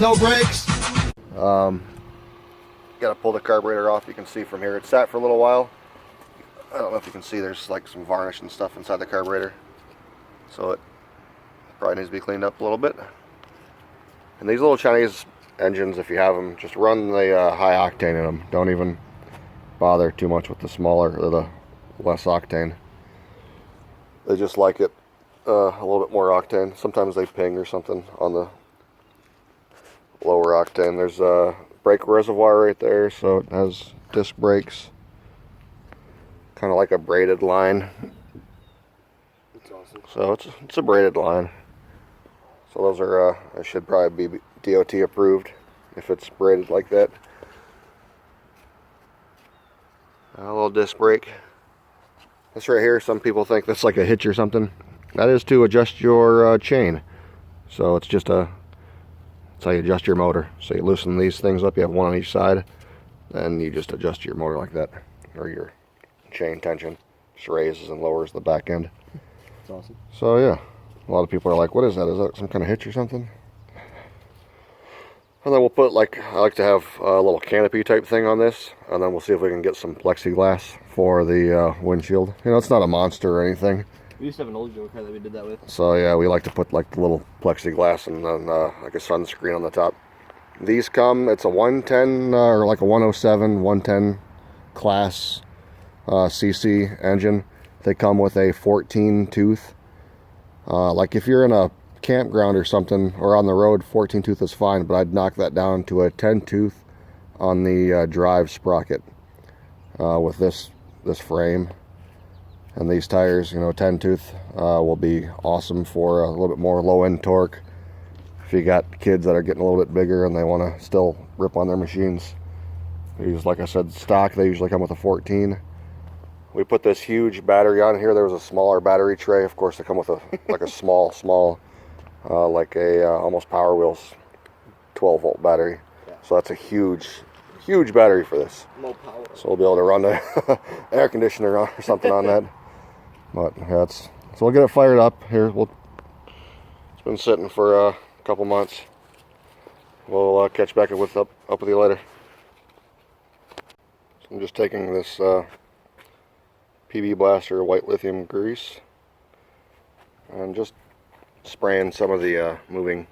no brakes. Gotta pull the carburetor off. You can see from here, it sat for a little while. I don't know if you can see, there's like some varnish and stuff inside the carburetor. So it probably needs to be cleaned up a little bit. And these little Chinese engines, if you have them, just run the high octane in them. Don't even bother too much with the smaller or the less octane. They just like it a little bit more octane. Sometimes they ping or something on the lower octane. There's a brake reservoir right there, so it has disc brakes, kind of like a braided line. That's awesome. So it's a braided line. So those are it should probably be DOT approved if it's braided like that. A little disc brake. This right here, some people think that's like a hitch or something. That is to adjust your chain. So it's just that's how you adjust your motor. So you loosen these things up, you have one on each side, then you just adjust your motor like that, or your chain tension. Just raises and lowers the back end. That's awesome. So yeah, a lot of people are like, what is that? Is that some kind of hitch or something? And then we'll put, like, I like to have a little canopy type thing on this, and then we'll see if we can get some plexiglass for the windshield. You know, it's not a monster or anything. We used to have an old Go Kart that we did that with. So yeah, we like to put like the little plexiglass and then like a sunscreen on the top. These come, it's a 110 or like a 107, 110 class cc engine. They come with a 14 tooth. Like if you're in a campground or something or on the road, 14 tooth is fine, but I'd knock that down to a 10 tooth on the drive sprocket with this frame. And these tires, you know, 10 tooth will be awesome for a little bit more low end torque. If you got kids that are getting a little bit bigger and they want to still rip on their machines. These, like I said, stock, they usually come with a 14. We put this huge battery on here. There was a smaller battery tray. Of course, they come with a like a small, like a almost Power Wheels 12 volt battery. Yeah. So that's a huge battery for this. More power. So we'll be able to run the air conditioner or something on that. But yeah, so we'll get it fired up here. It's been sitting for a couple months. We'll catch back up with you later. So I'm just taking this PB Blaster white lithium grease and just spraying some of the moving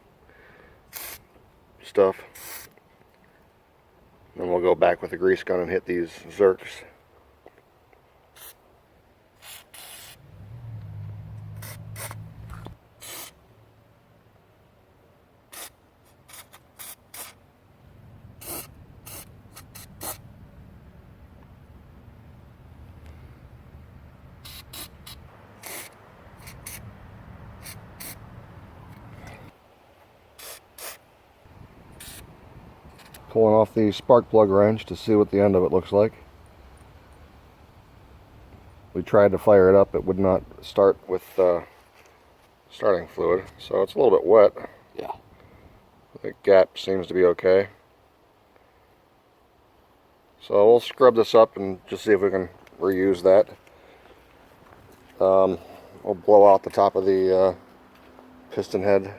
stuff. Then we'll go back with the grease gun and hit these zerks. Pulling off the spark plug wrench to see what the end of it looks like. We tried to fire it up, it would not start with starting fluid, so it's a little bit wet. Yeah. The gap seems to be okay. So we'll scrub this up and just see if we can reuse that. We'll blow out the top of the piston head.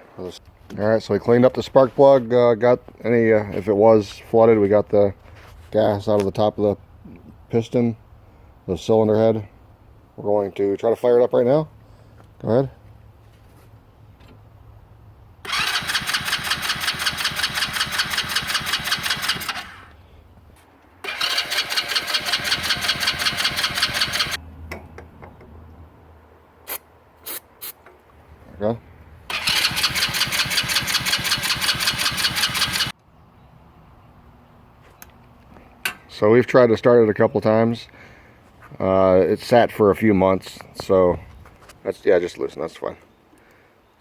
Alright, so we cleaned up the spark plug, got any, if it was flooded, we got the gas out of the top of the piston, the cylinder head. We're going to try to fire it up right now. Go ahead. Okay. So we've tried to start it a couple times. It sat for a few months, so that's, yeah, just loosen, that's fine.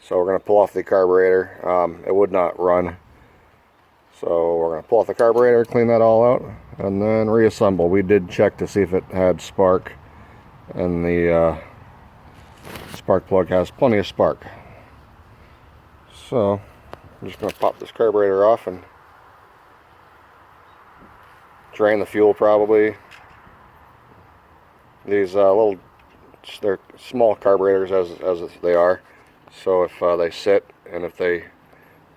So we're going to pull off the carburetor. It would not run. So we're going to pull off the carburetor, clean that all out, and then reassemble. We did check to see if it had spark, and the spark plug has plenty of spark. So I'm just going to pop this carburetor off and drain the fuel probably. These they're small carburetors as they are. So if they sit and if they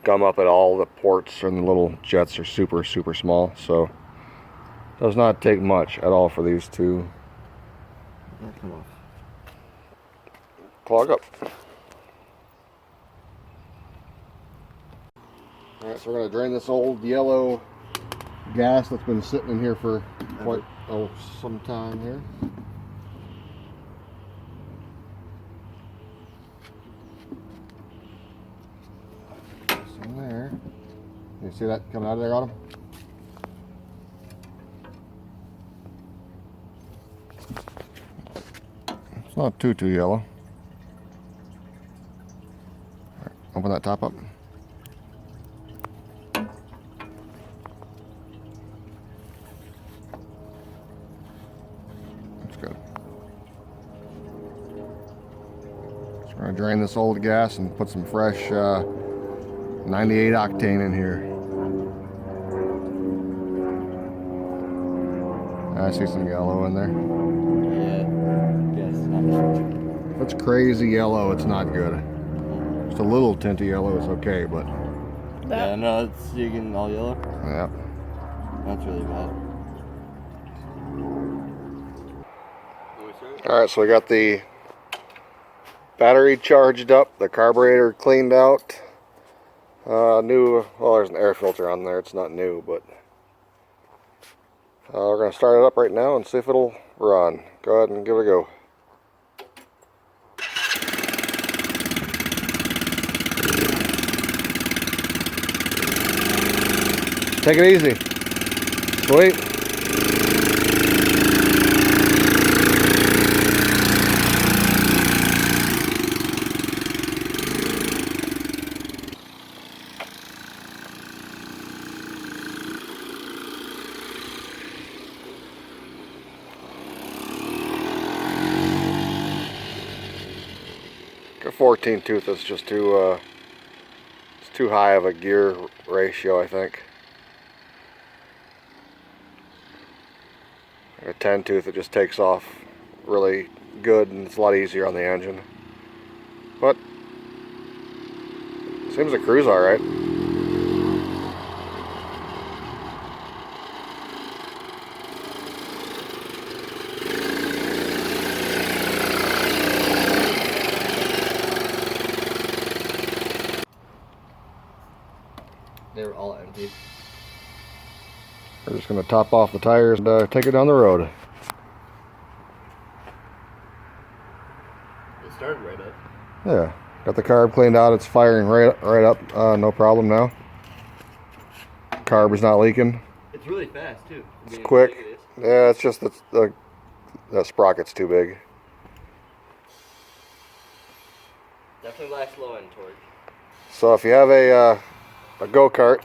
gum up at all. The ports and the little jets are super small, so does not take much at all for these to Come off. clog up. Alright, so we're going to drain this old yellow gas that's been sitting in here for quite some time here. Some there. You see that coming out of there, Autumn? It's not too yellow. All right, open that top up. That's good. So we're going to drain this old gas and put some fresh 98 octane in here. I see some yellow in there. Yeah, it's not good. If it's crazy yellow, it's not good. Just a little tint of yellow is okay, but Yeah, no, it's you getting all yellow. yeah. That's really bad. All right, so we got the battery charged up, the carburetor cleaned out. New, well, there's an air filter on there. It's not new, but we're going to start it up right now and see if it'll run. Go ahead and give it a go. Take it easy. Sweet. A 14 tooth is just too it's too high of a gear ratio, I think. A 10 tooth, it just takes off really good and it's a lot easier on the engine. But seems to cruise all right. They were all empty. We're just going to top off the tires and take it down the road. It started right up. Yeah, got the carb cleaned out. It's firing right up. No problem now. Carb is not leaking. It's really fast too. It's quick. Yeah, it's just the sprocket's too big. Definitely lacks low end torque. So if you have a Go Kart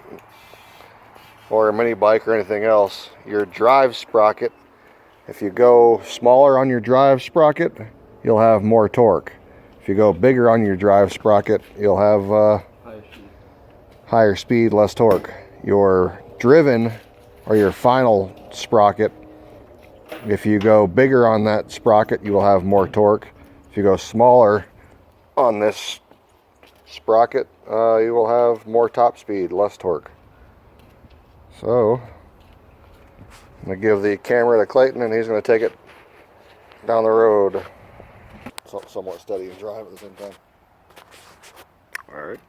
or a mini bike or anything else, your drive sprocket, if you go smaller on your drive sprocket, you'll have more torque. If you go bigger on your drive sprocket, you'll have higher speed, less torque. Your driven or your final sprocket, if you go bigger on that sprocket, you will have more torque. If you go smaller on this sprocket, you will have more top speed, less torque. So I'm going to give the camera to Clayton and he's going to take it down the road. Somewhat steady and drive at the same time. Alright.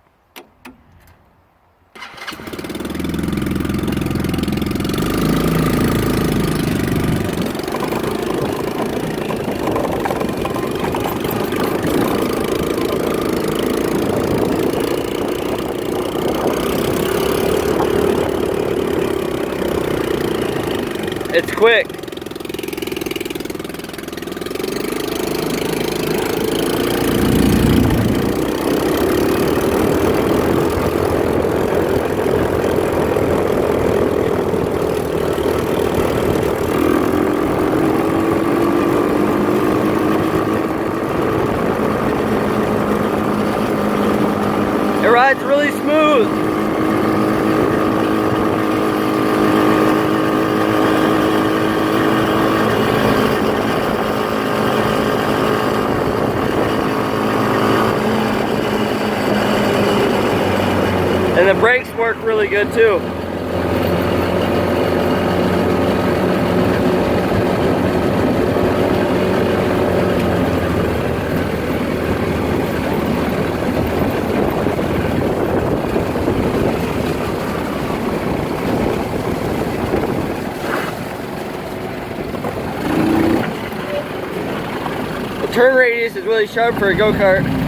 It's quick. It rides really smooth. And the brakes work really good too. The turn radius is really sharp for a go-kart.